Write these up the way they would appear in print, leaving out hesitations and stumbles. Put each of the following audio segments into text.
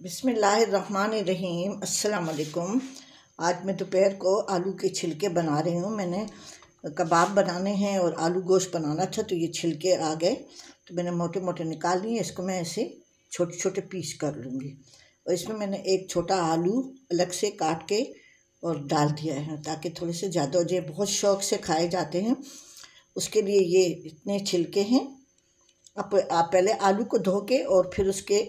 बिस्मिल्लाहिर्रहमानिर्रहीम। अस्सलाम वालेकुम। आज मैं दोपहर को आलू के छिलके बना रही हूँ। मैंने कबाब बनाने हैं और आलू गोश्त बनाना था, तो ये छिलके आ गए तो मैंने मोटे मोटे निकाल लिए। इसको मैं ऐसे छोटे छोटे पीस कर लूँगी और इसमें मैंने एक छोटा आलू अलग से काट के और डाल दिया है ताकि थोड़े से ज़्यादा हो जाए। बहुत शौक़ से खाए जाते हैं, उसके लिए ये इतने छिलके हैं। आप पहले आलू को धो के और फिर उसके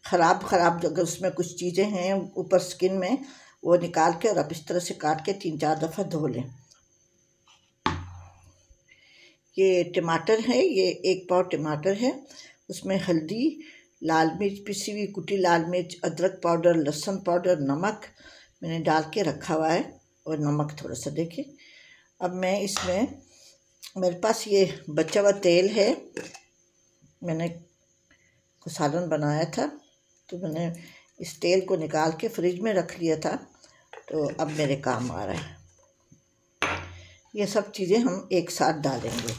ख़राब अगर उसमें कुछ चीज़ें हैं ऊपर स्किन में, वो निकाल के और आप इस तरह से काट के 3-4 दफ़ा धो लें। ये टमाटर है, ये 1 पाव टमाटर है। उसमें हल्दी, लाल मिर्च पिसी हुई, कुटी लाल मिर्च, अदरक पाउडर, लहसुन पाउडर, नमक मैंने डाल के रखा हुआ है और नमक थोड़ा सा देखें। अब मैं इसमें, मेरे पास ये बचा हुआ तेल है, मैंने सालन बनाया था तो मैंने इस तेल को निकाल के फ्रिज में रख लिया था, तो अब मेरे काम आ रहा है। ये सब चीज़ें हम एक साथ डालेंगे।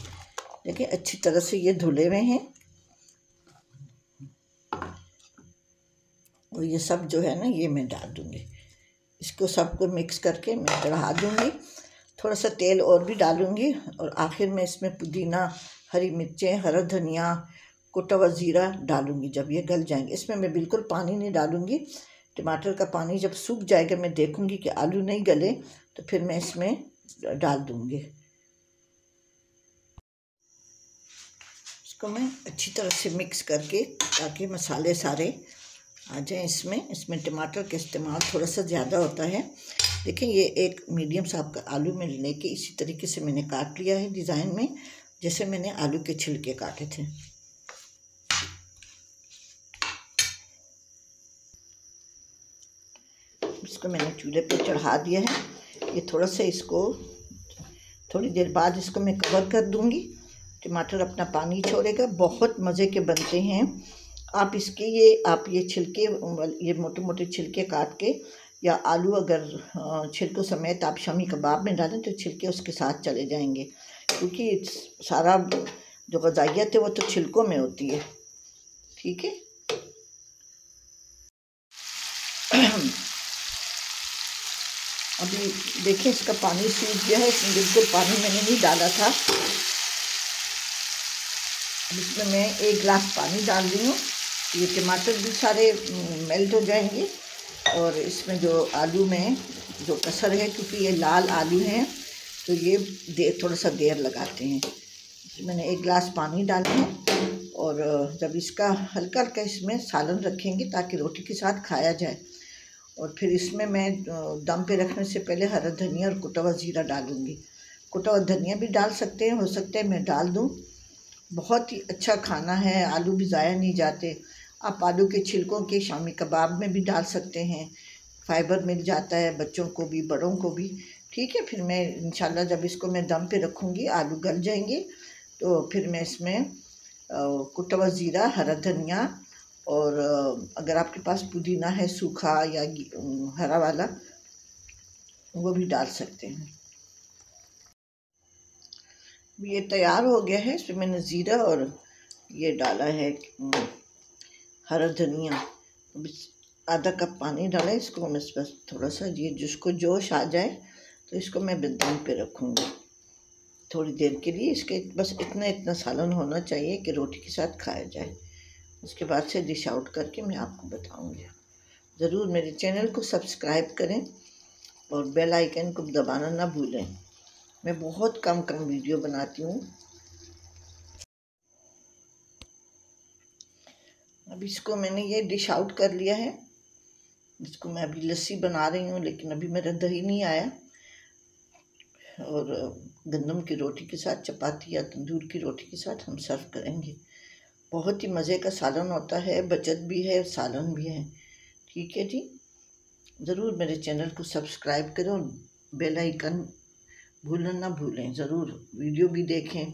देखिए अच्छी तरह से ये धुले हुए हैं और ये सब जो है ना ये मैं डाल दूँगी। इसको सबको मिक्स करके मैं बढ़ा दूँगी। थोड़ा सा तेल और भी डालूँगी और आखिर में इसमें पुदीना, हरी मिर्चें, हरा धनिया, कुटा हुआ ज़ीरा डालूँगी जब ये गल जाएंगे। इसमें मैं बिल्कुल पानी नहीं डालूँगी। टमाटर का पानी जब सूख जाएगा, मैं देखूँगी कि आलू नहीं गले, तो फिर मैं इसमें डाल दूँगी। इसको मैं अच्छी तरह से मिक्स करके ताकि मसाले सारे आ जाएं इसमें टमाटर का इस्तेमाल थोड़ा सा ज़्यादा होता है। देखें ये एक मीडियम साइज का आलू में लेके इसी तरीके से मैंने काट लिया है डिज़ाइन में, जैसे मैंने आलू के छिलके काटे थे। इसको मैंने चूल्हे पे चढ़ा दिया है। ये थोड़ा सा, इसको थोड़ी देर बाद इसको मैं कवर कर दूंगी। टमाटर अपना पानी छोड़ेगा। बहुत मज़े के बनते हैं। आप इसके ये छिलके, ये मोटे मोटे छिलके काट के, या आलू अगर छिलकों समेत आप शामी कबाब में डालें तो छिलके उसके साथ चले जाएंगे, क्योंकि सारा जो ग़ज़ाइयत है वो तो छिलकों में होती है। ठीक है। अभी देखिए इसका पानी सूख गया है। इसमें बिल्कुल पानी मैंने नहीं डाला था। अब इसमें मैं 1 गिलास पानी डाल रही हूँ। ये टमाटर भी सारे मेल्ट हो जाएंगे और इसमें जो आलू में जो कसर है, क्योंकि ये लाल आलू हैं तो ये थोड़ा सा देर लगाते हैं। मैंने 1 गिलास पानी डाला है और जब इसका हल्का हल्का इसमें सालन रखेंगे ताकि रोटी के साथ खाया जाए। और फिर इसमें मैं दम पे रखने से पहले हरा धनिया और कुटा हुआ ज़ीरा डालूँगी। कुटा हुआ धनिया भी डाल सकते हैं, हो सकता है मैं डाल दूँ। बहुत ही अच्छा खाना है, आलू भी ज़ाया नहीं जाते। आप आलू के छिलकों के शामी कबाब में भी डाल सकते हैं, फाइबर मिल जाता है बच्चों को भी बड़ों को भी। ठीक है। फिर मैं इंशाल्लाह जब इसको मैं दम पे रखूँगी, आलू गल जाएंगे, तो फिर मैं इसमें कुटा हुआ ज़ीरा, हरा धनिया और अगर आपके पास पुदीना है सूखा या हरा वाला, वो भी डाल सकते हैं। ये तैयार हो गया है। इसमें मैंने ज़ीरा और ये डाला है हरा धनिया। आधा कप पानी डाला है। इसको मैं बस थोड़ा सा ये जिसको जोश आ जाए तो इसको मैं दम पे रखूँगी थोड़ी देर के लिए। इसके बस इतना सालन होना चाहिए कि रोटी के साथ खाया जाए। उसके बाद से डिश आउट करके मैं आपको बताऊंगी। ज़रूर मेरे चैनल को सब्सक्राइब करें और बेल आइकन को दबाना ना भूलें। मैं बहुत कम वीडियो बनाती हूँ। अब इसको मैंने ये डिश आउट कर लिया है। इसको मैं अभी लस्सी बना रही हूँ, लेकिन अभी मेरा दही नहीं आया। और गंदम की रोटी के साथ, चपाती या तंदूर की रोटी के साथ हम सर्व करेंगे। बहुत ही मज़े का सालन होता है, बचत भी है, सालन भी है। ठीक है जी। ज़रूर मेरे चैनल को सब्सक्राइब करें और बेल आइकन भूलना ना भूलें। ज़रूर वीडियो भी देखें।